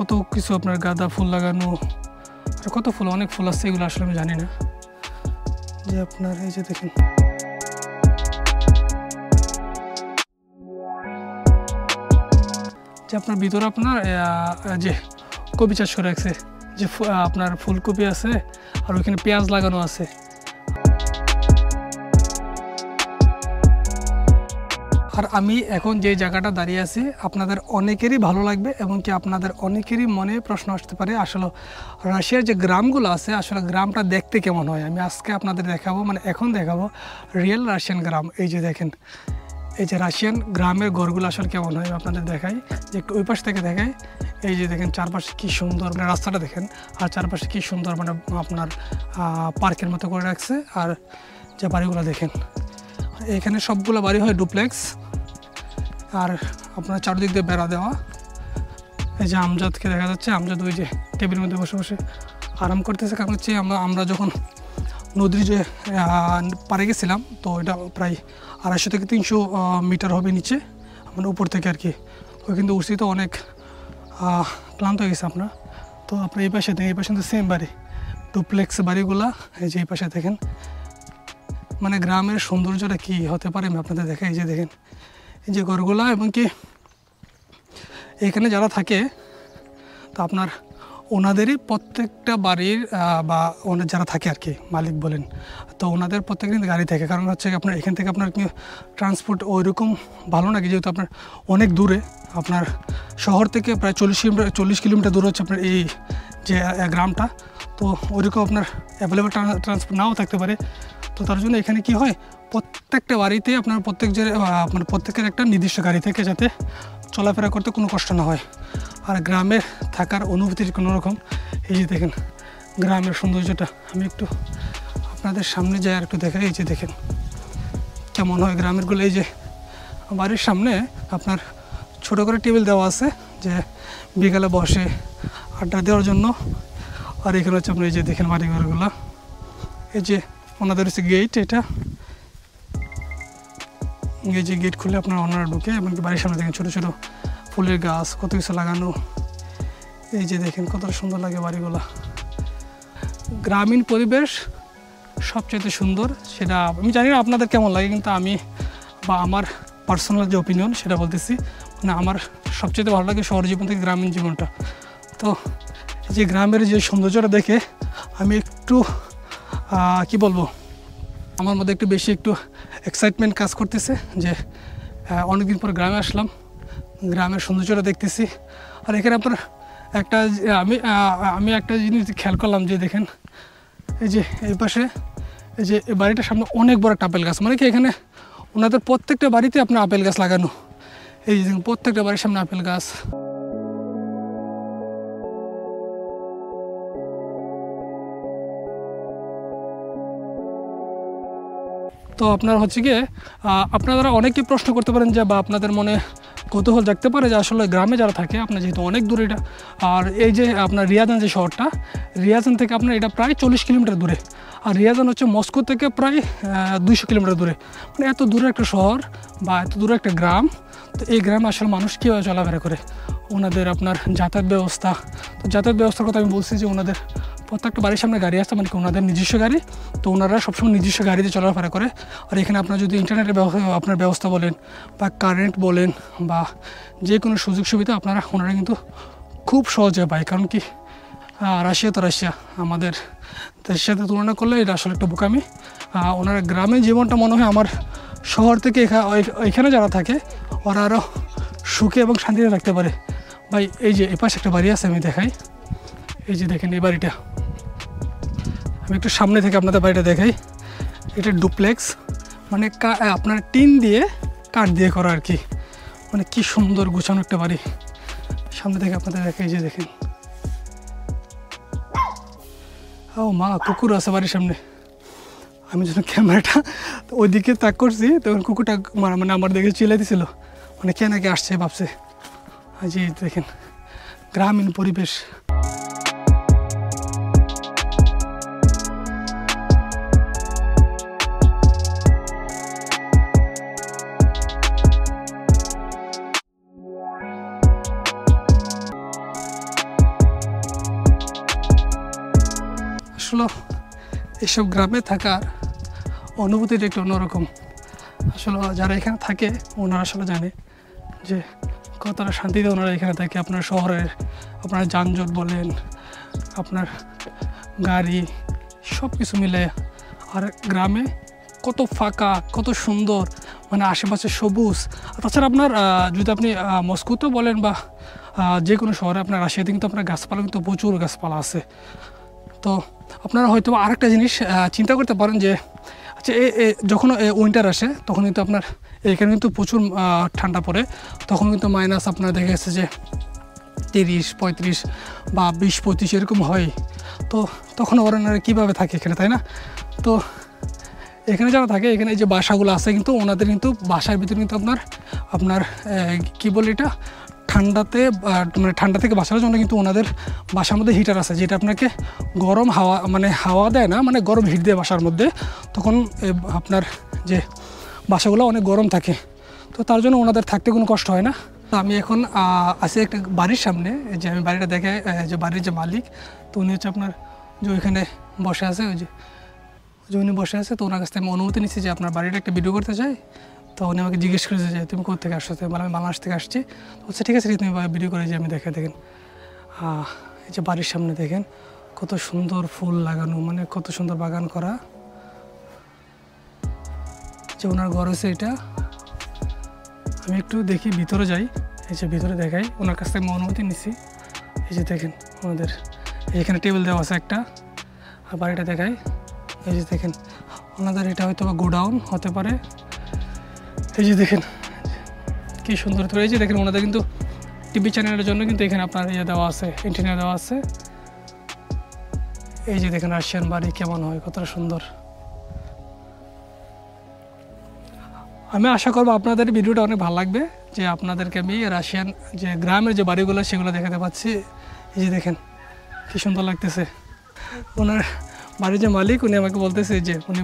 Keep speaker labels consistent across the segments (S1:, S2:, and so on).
S1: কত কিছু আপনার গাঁদা ফুল লাগানো আর কত ফুল, অনেক ফুল আছে, এগুলো আসলে আমি জানি না। যে আপনার এই যে দেখেন যে আপনার ভিতরে আপনার যে কপি চাষ করে রাখছে, যে আপনার ফুলকপি আছে আর ওইখানে পেঁয়াজ লাগানো আছে। আর আমি এখন যে জায়গাটা দাঁড়িয়ে আছি আপনাদের অনেকেরই ভালো লাগবে এবং কি আপনাদের অনেকেরই মনে প্রশ্ন আসতে পারে আসলে রাশিয়ার যে গ্রামগুলো আছে আসলে গ্রামটা দেখতে কেমন হয়। আমি আজকে আপনাদের দেখাবো, মানে এখন দেখাবো রিয়েল রাশিয়ান গ্রাম। এই যে দেখেন এই যে রাশিয়ান গ্রামের ঘরগুলো আসলে কেমন হয় আপনাদের দেখাই, যে একটু ওই পাশ থেকে দেখাই। এই যে দেখেন চারপাশে কী সুন্দর, মানে রাস্তাটা দেখেন আর চারপাশে কী সুন্দর, মানে আপনার পার্কের মতো করে রাখছে। আর যে বাড়িগুলো দেখেন, এখানে সবগুলো বাড়ি হয় ডুপ্লেক্স, আর আপনার চারদিক দিয়ে বেড়া দেওয়া। এই যে আমজাদকে দেখা যাচ্ছে, আমজাদ ওই যে টেবিলের মধ্যে বসে বসে আরাম করতেছে। কারণ হচ্ছে আমরা যখন নদীর যে পাড়ে গেছিলাম তো এটা প্রায় 250 থেকে 300 মিটার হবে নিচে, মানে উপর থেকে আর কি। ওই কিন্তু উঠছি তো অনেক ক্লান্ত হয়ে গেছে আপনার। তো আপনার এই পাশে দেখেন, এই পাশে তো সেম বাড়ি ডুপ্লেক্স বাড়িগুলা। এই যে এই পাশে দেখেন, মানে গ্রামের সৌন্দর্যটা কী হতে পারে আমি আপনাদের দেখাই। এই যে দেখেন এই যে ঘরগুলা, এবং কি এখানে যারা থাকে তো আপনার ওনাদেরই প্রত্যেকটা বাড়ির বা ওনার যারা থাকে আর কি মালিক বলেন, তো ওনাদের প্রত্যেকদিন গাড়ি থাকে। কারণ হচ্ছে আপনার এখান থেকে আপনার ট্রান্সপোর্ট ওইরকম ভালো নাকি, যেহেতু আপনার অনেক দূরে, আপনার শহর থেকে প্রায় 40 কিলোমিটার দূর হচ্ছে আপনার এই যে গ্রামটা। তো ওইরকম আপনার অ্যাভেলেবেল ট্রান্সপোর্ট নাও থাকতে পারে। তো তার জন্য এখানে কি হয়, প্রত্যেকটা বাড়িতে আপনার আপনার প্রত্যেকের একটা নির্দিষ্ট গাড়ি থেকে, যাতে চলাফেরা করতে কোনো কষ্ট না হয়। আর গ্রামে থাকার অনুভূতির কোনো রকম, এই যে দেখেন গ্রামের সৌন্দর্যটা আমি একটু আপনাদের সামনে যাই আর একটু দেখাই। এই যে দেখেন কেমন হয় গ্রামেরগুলো। এই যে বাড়ির সামনে আপনার ছোটো করে টেবিল দেওয়া আছে, যে বিকালে বসে আড্ডা দেওয়ার জন্য। আর এখানে হচ্ছে আপনার এই যে দেখেন বাড়িঘরগুলো। এই যে ওনাদের হচ্ছে গেট, এটা এই যে গেট খুলে আপনার ওনারা ঢুকে, এবং বাড়ির সামনে দেখেন ছোটো ছোটো ফুলের গাছ, কত কিছু লাগানো। এই যে দেখেন কত সুন্দর লাগে বাড়িগুলা। গ্রামীণ পরিবেশ সবচেয়ে সুন্দর, সেটা আমি জানি না আপনাদের কেমন লাগে, কিন্তু আমি বা আমার পার্সোনাল যে ওপিনিয়ন সেটা বলতেছি। মানে আমার সবচেয়ে ভালো লাগে শহর জীবন থেকে গ্রামীণ জীবনটা। তো এই যে গ্রামের যে সৌন্দর্যটা দেখে আমি একটু কি বলবো, আমার মধ্যে একটু বেশি একটু এক্সাইটমেন্ট কাজ করতেছে, যে অনেকদিন পর গ্রামে আসলাম, গ্রামের সৌন্দর্যটা দেখতেছি। আর এখানে আপনার আমি একটা জিনিস খেয়াল করলাম, যে দেখেন এই যে এই পাশে এই যে এই বাড়িটার সামনে অনেক বড় একটা আপেল গাছ, মানে কি এখানে ওনাদের প্রত্যেকটা বাড়িতে আপনার আপেল গাছ লাগানো। এই যে প্রত্যেকটা বাড়ির সামনে আপেল গাছ। তো আপনার হচ্ছে গিয়ে আপনারা অনেকেই প্রশ্ন করতে পারেন, যে বা আপনাদের মনে কৌতূহল জাগতে পারে যে আসলে গ্রামে যারা থাকে, আপনার যেহেতু অনেক দূরে এটা, আর এই যে আপনার রিয়াজান যে শহরটা, রিয়াজান থেকে আপনার এটা প্রায় 40 কিলোমিটার দূরে। আর রিয়াজান হচ্ছে মস্কো থেকে প্রায় 200 কিলোমিটার দূরে। মানে এত দূরে একটা শহর বা এত দূরে একটা গ্রাম। তো এই গ্রামে আসলে মানুষ কীভাবে চলাফেরা করে, ওনাদের আপনার যাতায়াত ব্যবস্থা। তো যাতায়াত ব্যবস্থার কথা আমি বলছি, যে ওনাদের প্রত্যেকটা বাড়ির সামনে গাড়ি আসতে, মানে কি ওনাদের নিজস্ব গাড়ি। তো ওনারা সবসময় নিজস্ব গাড়িতে চলাফেরা করে। আর এখানে আপনার যদি ইন্টারনেটের আপনার ব্যবস্থা বলেন বা কারেন্ট বলেন বা যে কোনো সুযোগ সুবিধা ওনারা কিন্তু খুব সহজে পায়। কারণ কি রাশিয়া তো রাশিয়া, আমাদের দেশের সাথে তুলনা করলে এটা আসলে একটা বোকামি। ওনারা গ্রামের জীবনটা মনে হয় আমার শহর থেকে এখানে যারা থাকে ওরা আরও সুখে এবং শান্তিতে থাকতে পারে। ভাই এই যে এপাশে একটা বাড়ি আছে, আমি দেখাই। এই যে দেখেন এই বাড়িটা, আমি একটু সামনে থেকে আপনাদের বাড়িটা দেখাই। এটা ডুপ্লেক্স, মানে আপনার টিন দিয়ে কাঠ দিয়ে করা আর কি। মানে কি সুন্দর গুছানো একটা বাড়ি। সামনে থেকে আপনাদের দেখাই, যে দেখেন ও মা, কুকুর আছে বাড়ির সামনে। আমি যখন ক্যামেরাটা ওইদিকে তাক করছি তখন কুকুরটা মানে আমার দেখে চিল্লাইতেছিল, মানে কে নাকি আসছে ভাবছে। জি দেখেন গ্রামীণ পরিবেশ। আসলে এসব গ্রামে থাকার অনুভূতিটা একটু অন্যরকম। আসলে যারা এখানে থাকে ওনারা আসলে জানে যে কতটা শান্তিতে ওনারা এখানে থাকে। আপনার শহরের আপনার যানজট বলেন, আপনার গাড়ি, সব কিছু মিলে। আর গ্রামে কত ফাঁকা, কত সুন্দর, মানে আশেপাশে সবুজ। তাছাড়া আপনার যদি আপনি মস্কোতে বলেন বা যে কোনো শহরে, আপনার রাশিয়াতে কিন্তু আপনার গাছপালা কিন্তু প্রচুর গাছপালা আছে। তো আপনারা হয়তো আরেকটা জিনিস চিন্তা করতে পারেন যে আচ্ছা যখন উইন্টার আসে তখন কিন্তু আপনার এখানে কিন্তু প্রচুর ঠান্ডা পড়ে, তখন কিন্তু মাইনাস আপনার দেখা গেছে যে 30-35 বা 20-25 এরকম হয়। তো তখন ওরা কীভাবে থাকে এখানে, তাই না? তো এখানে যারা থাকে, এখানে যে বাসাগুলো আছে কিন্তু ওনাদের কিন্তু বাসার ভিতরে কিন্তু আপনার কী বলে এটা, ঠান্ডাতে মানে ঠান্ডা থেকে বাঁচার জন্য কিন্তু ওনাদের বাসার মধ্যে হিটার আছে, যেটা আপনাকে গরম হাওয়া মানে হাওয়া দেয় না, মানে গরম হিট দেয় বাসার মধ্যে। তখন আপনার যে বাসাগুলো অনেক গরম থাকে, তো তার জন্য ওনাদের থাকতে কোনো কষ্ট হয় না। তো আমি এখন আছি একটা বাড়ির সামনে, যে আমি বাড়িটা দেখে যে বাড়ির যে মালিক, তো উনি হচ্ছে আপনার যে ওইখানে বসে আছে, ওই যে উনি বসে আছে। তো ওনার কাছ থেকে আমি অনুমতি নিচ্ছি যে আপনার বাড়িটা একটা ভিডিও করতে চাই। তো উনি আমাকে জিজ্ঞেস করেছে যে তুমি কোথা থেকে আসছো, আমি বাংলাদেশ থেকে আসছি। তো হচ্ছে ঠিক আছে, তুমি ভিডিও করে যে আমি দেখেন এই যে বাড়ির সামনে দেখেন কত সুন্দর ফুল লাগানো, মানে কত সুন্দর বাগান করা। যে ওনার ঘর হচ্ছে এটা। আমি একটু দেখি ভিতরে যাই, এই যে ভিতরে দেখাই, ওনার কাছ থেকে আমি অনুমতি নিচ্ছি। এই যে দেখেন ওনাদের এখানে টেবিল দেওয়া আছে একটা, আর বাড়িটা দেখাই। এই যে দেখেন ওনাদের এটা হয়তো বা গোডাউন হতে পারে। এই যে দেখেন কী সুন্দর। তো এই যে দেখেন ওনাদের কিন্তু টিভি চ্যানেলের জন্য কিন্তু এখানে আপনার ইয়ে দেওয়া আছে, এন্টিনা দেওয়া আছে। এই যে দেখেন রাশিয়ান বাড়ি কেমন হয়, কতটা সুন্দর। আমি আশা করবো আপনাদের ভিডিওটা অনেক ভালো লাগবে, যে আপনাদেরকে আমি রাশিয়ান যে গ্রামের যে বাড়িগুলো সেগুলো দেখাতে পাচ্ছি। এই যে দেখেন কী সুন্দর লাগতেছে। ওনার বাড়ির যে মালিক উনি আমাকে বলতেছে যে উনি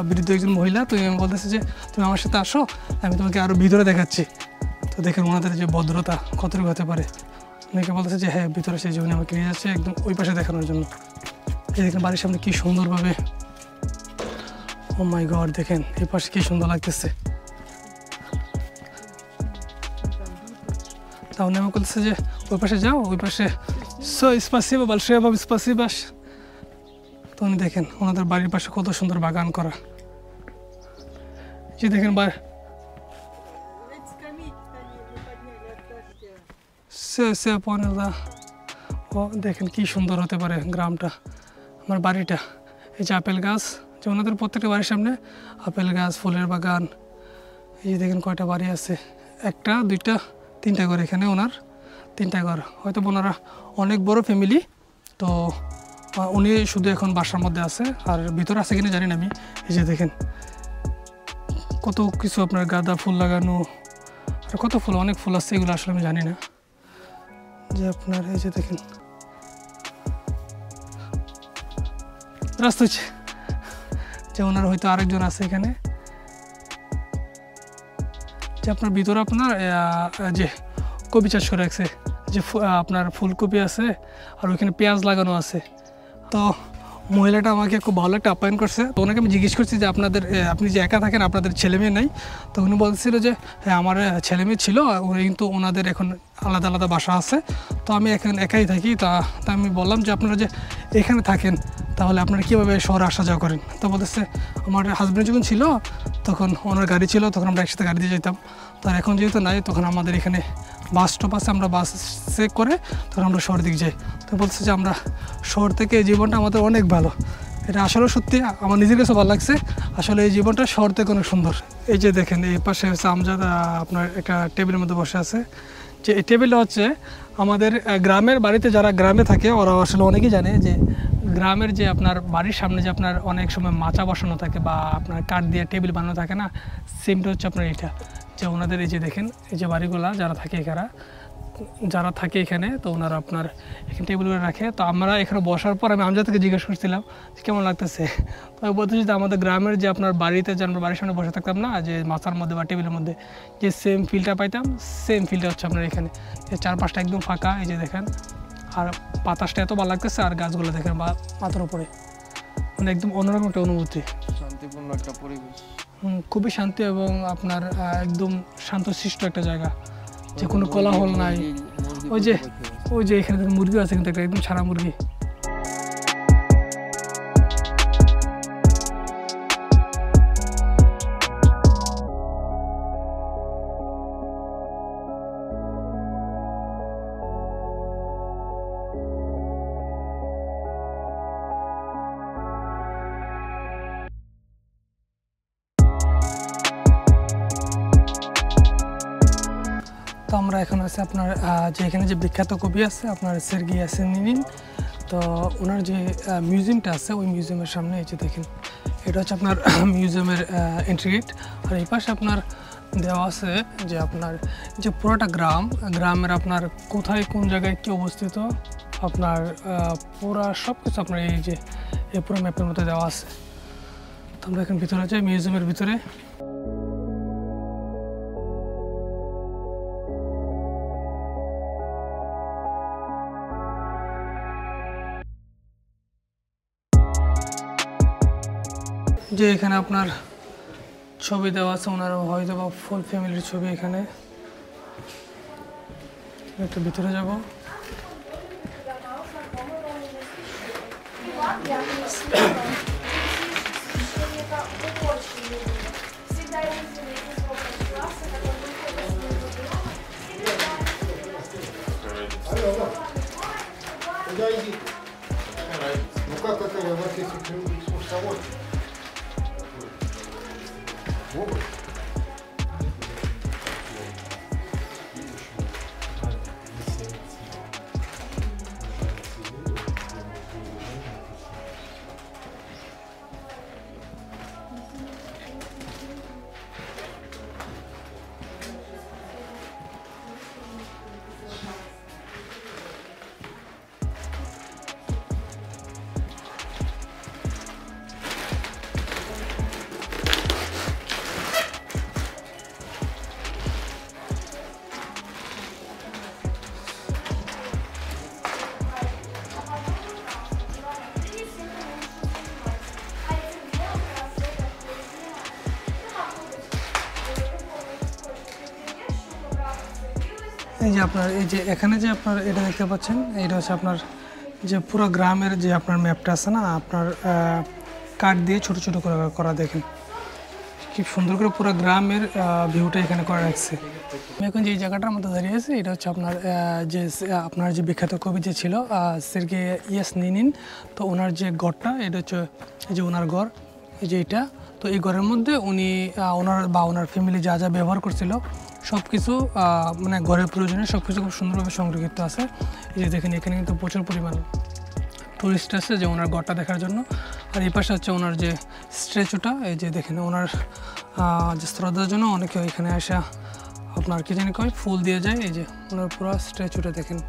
S1: বৃদ্ধ একজন মহিলা, তো আমি বলতেছে যে তুমি আমার সাথে আসো, আমি তোমাকে আরও ভিতরে দেখাচ্ছি। তো দেখেন ওনাদের যে ভদ্রতা কতটুকু হতে পারে। উনিকে বলতেছে যে হ্যাঁ ভিতরে, সেই যে উনি আমাকে নিয়ে যাচ্ছে একদম ওই পাশে দেখানোর জন্য। এই দেখেন বাড়ির সামনে কী সুন্দরভাবে, ও মাই গড, দেখেন এই পাশে কী সুন্দর লাগতেছে। তা উনি আমাকে বলতেছে যে ওই পাশে যাও, ওই পাশে স্পাসিবা большое вам спасибо। তো উনি দেখেন ওনাদের বাড়ির পাশে কত সুন্দর বাগান করা। যে দেখেন ও দেখেন কি সুন্দর হতে পারে গ্রামটা, আমার বাড়িটা। এই যে আপেল গাছ, যে ওনাদের প্রত্যেকটা বাড়ির সামনে আপেল গাছ, ফুলের বাগান। এই যে দেখেন কয়টা বাড়ি আছে, 1, 2, 3টা ঘর এখানে ওনার, 3টা ঘর। হয়তো ওনারা অনেক বড় ফ্যামিলি। তো উনি শুধু এখন বাসার মধ্যে আছে, আর ভিতরে আছে কিনা জানি না আমি। এই যে দেখেন কত কিছু, আপনার গাঁদা ফুল লাগানো, আর কত ফুল, অনেক ফুল আছে, এগুলো আসলে আমি জানি না। যে আপনার এই যে দেখেন রাস্তা হচ্ছে, যে ওনার হয়তো আরেকজন আছে এখানে। যে আপনার ভিতরে আপনার যে কপি চাষ করে রাখছে, যে আপনার ফুলকপি আছে, আর ওইখানে পেঁয়াজ লাগানো আছে। তো মহিলাটা আমাকে খুব ভালো একটা আপ্যায়ন করছে। তো ওনাকে আমি জিজ্ঞেস করছি যে আপনি যে একা থাকেন, আপনাদের ছেলে মেয়ে নেই? তো উনি বলছিল যে হ্যাঁ আমার ছেলে মেয়ে ছিল, উনি কিন্তু ওনাদের এখন আলাদা আলাদা বাসা আছে, তো আমি এখন একাই থাকি। তা আমি বললাম যে আপনারা যে এখানে থাকেন তাহলে আপনারা কীভাবে শহরে আসা যাওয়া করেন? তো বলতেছে আমার হাজব্যান্ড যখন ছিল তখন ওনার গাড়ি ছিল, তখন আমরা একসাথে গাড়ি দিয়ে যেতাম। তো এখন যেহেতু নাই, তখন আমাদের এখানে বাস স্টপ আছে, আমরা বাসে করে তখন আমরা শহরের দিকে যাই। তো বলছে যে আমরা শহর থেকে এই জীবনটা আমাদের অনেক ভালো। এটা আসলে সত্যি আমার নিজের কাছে ভালো লাগছে। আসলে এই জীবনটা শহর থেকে অনেক সুন্দর। এই যে দেখেন এই পাশে হচ্ছে আমজাদ আপনার একটা টেবিলের মধ্যে বসে আছে। যে এই টেবিলটা হচ্ছে আমাদের গ্রামের বাড়িতে, যারা গ্রামে থাকে ওরা আসলে অনেকেই জানে যে গ্রামের যে আপনার বাড়ির সামনে যে আপনার অনেক সময় মাচা বসানো থাকে বা আপনার কাঠ দিয়ে টেবিল বানানো থাকে না, সেমটা হচ্ছে আপনার এটা। যে ওনাদের এই যে দেখেন এই যে বাড়িগুলা যারা থাকে এখানে, তো ওনারা আপনার এখানে টেবিলগুলো রাখে। তো আমরা এখানে বসার পর আমি আমজাদকে জিজ্ঞেস করছিলাম কেমন লাগতেছে। তো আমি বলতেছি যে আমাদের গ্রামের যে আপনার বাড়িতে যে আমরা বাড়ির সামনে বসে থাকতাম না, যে মাচার মধ্যে বা টেবিলের মধ্যে যে সেম ফিলটা পাইতাম, সেম ফিলটা হচ্ছে আপনার এখানে। যে চারপাশটা একদম ফাঁকা, এই যে দেখেন, আর বাতাসটা এত ভালো লাগতেছে, আর গাছগুলো দেখেন বা মাথার উপরে। মানে একদম অন্যরকম একটা অনুভূতি,
S2: শান্তিপূর্ণ একটা পরিবেশ।
S1: খুবই শান্তি এবং আপনার একদম শান্তশিষ্ট একটা জায়গা, যে কোনো কোলাহল নাই। ওই যে এখানে মুরগি আছে, কিন্তু একটা একদম ছাড়া মুরগি। তো আমরা এখন আছে আপনার যে এখানে যে বিখ্যাত কবি আছে আপনার সের্গেই ইয়াসেনিন, তো ওনার যে মিউজিয়ামটা আছে ওই মিউজিয়ামের সামনে এই যে দেখেন, এটা হচ্ছে আপনার মিউজিয়ামের এন্ট্রি গেট। আর এই পাশে আপনার দেওয়া আছে যে আপনার যে পুরোটা গ্রামের আপনার কোথায় কোন জায়গায় কী অবস্থিত, আপনার পুরা সব কিছু আপনার এই যে এই পুরো ম্যাপের মধ্যে দেওয়া আছে। তো আমরা এখন ভিতরে যাই, মিউজিয়ামের ভিতরে। যে এখানে আপনার ছবি দেওয়া আছে, ওনার হয়তো বা ফুল ফ্যামিলির ছবি এখানে। একটু ভিতরে যাব।
S3: Ну как это, у вас есть экскурсовод? এই যে আপনার এই যে এখানে যে আপনার এটা দেখতে পাচ্ছেন, এটা হচ্ছে আপনার যে পুরো গ্রামের যে আপনার ম্যাপটা আছে না, আপনার কাঠ দিয়ে ছোট ছোট করে করা, দেখেন কি সুন্দর করে পুরো গ্রামের ভিউটা এখানে করে রাখছে। আমি এখন যে জায়গাটার মধ্যে দাঁড়িয়ে আছি এটা হচ্ছে আপনার যে বিখ্যাত কবি যে ছিল সের্গেই ইয়াসেনিন, তো ওনার যে ঘরটা এটা হচ্ছে এই যে ওনার ঘর, এই যে এটা। তো এই ঘরের মধ্যে উনি ওনার ফ্যামিলি যা যা ব্যবহার করছিল সব কিছু, মানে ঘরের প্রয়োজনে সব কিছু খুব সুন্দরভাবে সংরক্ষিত আছে। এই যে দেখেন এখানে কিন্তু প্রচুর পরিমাণ টুরিস্ট আসছে যে ওনার ঘরটা দেখার জন্য। আর এই পাশে হচ্ছে ওনার যে স্ট্যাচুটা, এই যে দেখেন ওনার যে শ্রদ্ধার জন্য অনেকে এখানে আসা আপনার কি জানি কয় ফুল দিয়ে যায়। এই যে ওনার পুরো স্ট্যাচুটা দেখেন।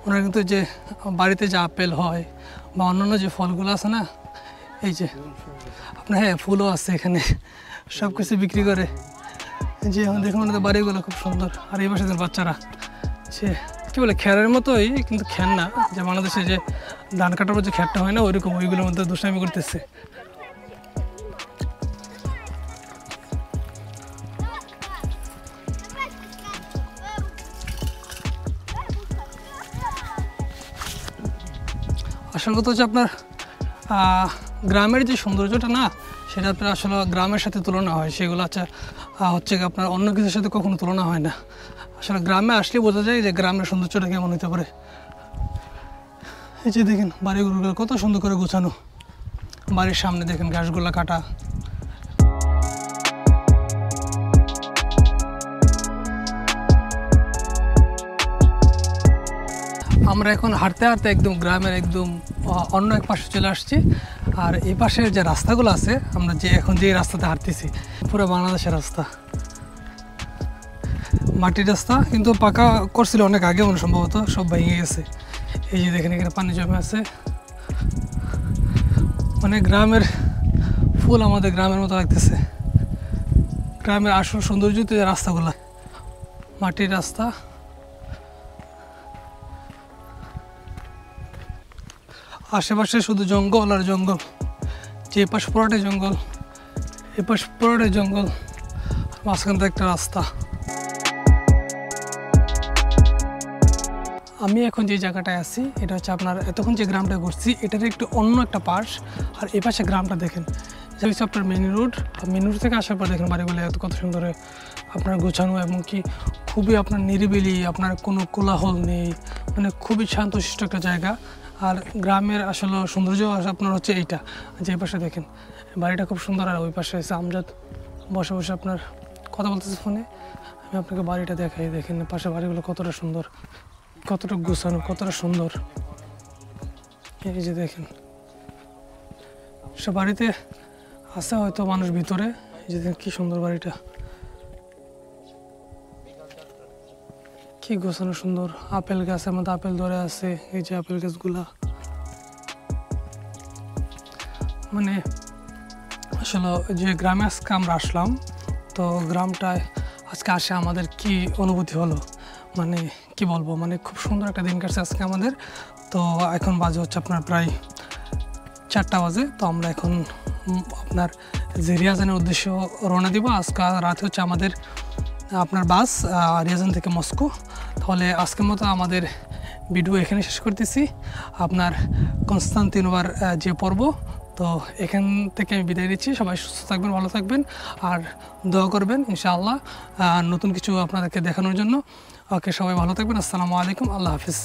S3: ওনার কিন্তু যে বাড়িতে যে আপেল হয় বা অন্যান্য যে ফলগুলো আছে না, এই যে আপনার হ্যাঁ ফুলও আছে এখানে, সব কিছু বিক্রি করে। যে এখন দেখুন ওনাদের বাড়িগুলো খুব সুন্দর। আর এই পাশে বাচ্চারা সে কী বলে খ্যারের মতোই, কিন্তু খ্যার না, যে বাংলাদেশে যে ধান কাটার পর যে খ্যারটা হয় না ওইরকম, ওইগুলোর মধ্যে দুষ্টামি করতেছে। আসল কথা হচ্ছে আপনার গ্রামের যে সৌন্দর্যটা না, সেটা আপনার আসলে গ্রামের সাথে তুলনা হয়, সেগুলো হচ্ছে আপনার অন্য কিছুর সাথে কখনো তুলনা হয় না। আসলে গ্রামে আসলে বোঝা যায় যে গ্রামের সৌন্দর্যটা কেমন হতে পারে। এই যে দেখেন বাড়িগুলো কত সুন্দর করে গোছানো, বাড়ির সামনে দেখেন ঘাসগুলা কাটা। আমরা এখন হাঁটতে হাঁটতে একদম গ্রামের একদম অন্য এক পাশে চলে আসছি। আর এই পাশের যে রাস্তাগুলো আছে, আমরা যে এখন যে রাস্তাতে হাঁটতেছি পুরো বাংলাদেশের রাস্তা, মাটির রাস্তা, কিন্তু পাকা করছিল অনেক আগে মনে সম্ভবত, সব ভেঙে গেছে। এই যে দেখেন এখানে পানি জমে আছে, মানে গ্রামের ফুল আমাদের গ্রামের মতো লাগতেছে।
S1: গ্রামের আসল সৌন্দর্য তো এই রাস্তাগুলো, মাটির রাস্তা। আশেপাশে শুধু জঙ্গল আর জঙ্গল, যে পাশ পুরোটাই জঙ্গল, এ পাশ পুরোটাই জঙ্গল, মাঝখান থেকে একটা রাস্তা। আমি এখন যে জায়গাটায় আছি এটা হচ্ছে আপনার এতক্ষণ যে গ্রামটা ঘুরছি এটার একটু অন্য একটা পাশ। আর এই পাশে গ্রামটা দেখেন, এটা হচ্ছে আপনার মেন রোড। আর মেন রোড থেকে আসার পর দেখেন বাড়িগুলো এত কত সুন্দর আপনার গোছানো, এবং কি খুবই আপনার নিরিবিলি, আপনার কোনো কোলাহল নেই, মানে খুবই শান্তশিষ্ট একটা জায়গা। আর গ্রামের আসলে সৌন্দর্য আপনার হচ্ছে এইটা, যে এই পাশে দেখেন বাড়িটা খুব সুন্দর। আর ওই পাশে এসে আমজাদ বসে বসে আপনার কথা বলতেছে ফোনে। আমি আপনাকে বাড়িটা দেখাই, দেখেন পাশে বাড়িগুলো কতটা সুন্দর, কতটা গুছানো, কতটা সুন্দর। এই যে দেখেন সব বাড়িতে আছে হয়তো মানুষ ভিতরে। এই যে দেখেন কি সুন্দর বাড়িটা, কি গোছানো সুন্দর। আপেল গাছের মধ্যে আপেল ধরে আছে, এই যে আপেল গাছগুলা। মানে আসলে যে গ্রামে আজকে আমরা আসলাম, তো গ্রামটায় আজকে আসে আমাদের কি অনুভূতি হলো, মানে কি বলবো, মানে খুব সুন্দর একটা দিন কাটছে আজকে আমাদের। তো এখন বাজে হচ্ছে আপনার প্রায় 4টা বাজে। তো আমরা এখন আপনার যে রিয়াজানের উদ্দেশ্য রওনা দিব। আজকে রাতে হচ্ছে আমাদের আপনার বাস রিয়াজান থেকে মস্কো। তাহলে আজকের মতো আমাদের ভিডিও এখানে শেষ করতেছি। আপনার কনস্টান্তিনোভার যে পর্ব, তো এখান থেকে আমি বিদায় দিচ্ছি। সবাই সুস্থ থাকবেন, ভালো থাকবেন, আর দোয়া করবেন ইনশাআল্লাহ নতুন কিছু আপনাদেরকে দেখানোর জন্য। ওকে, সবাই ভালো থাকবেন। আসসালামু আলাইকুম, আল্লাহ হাফিজ।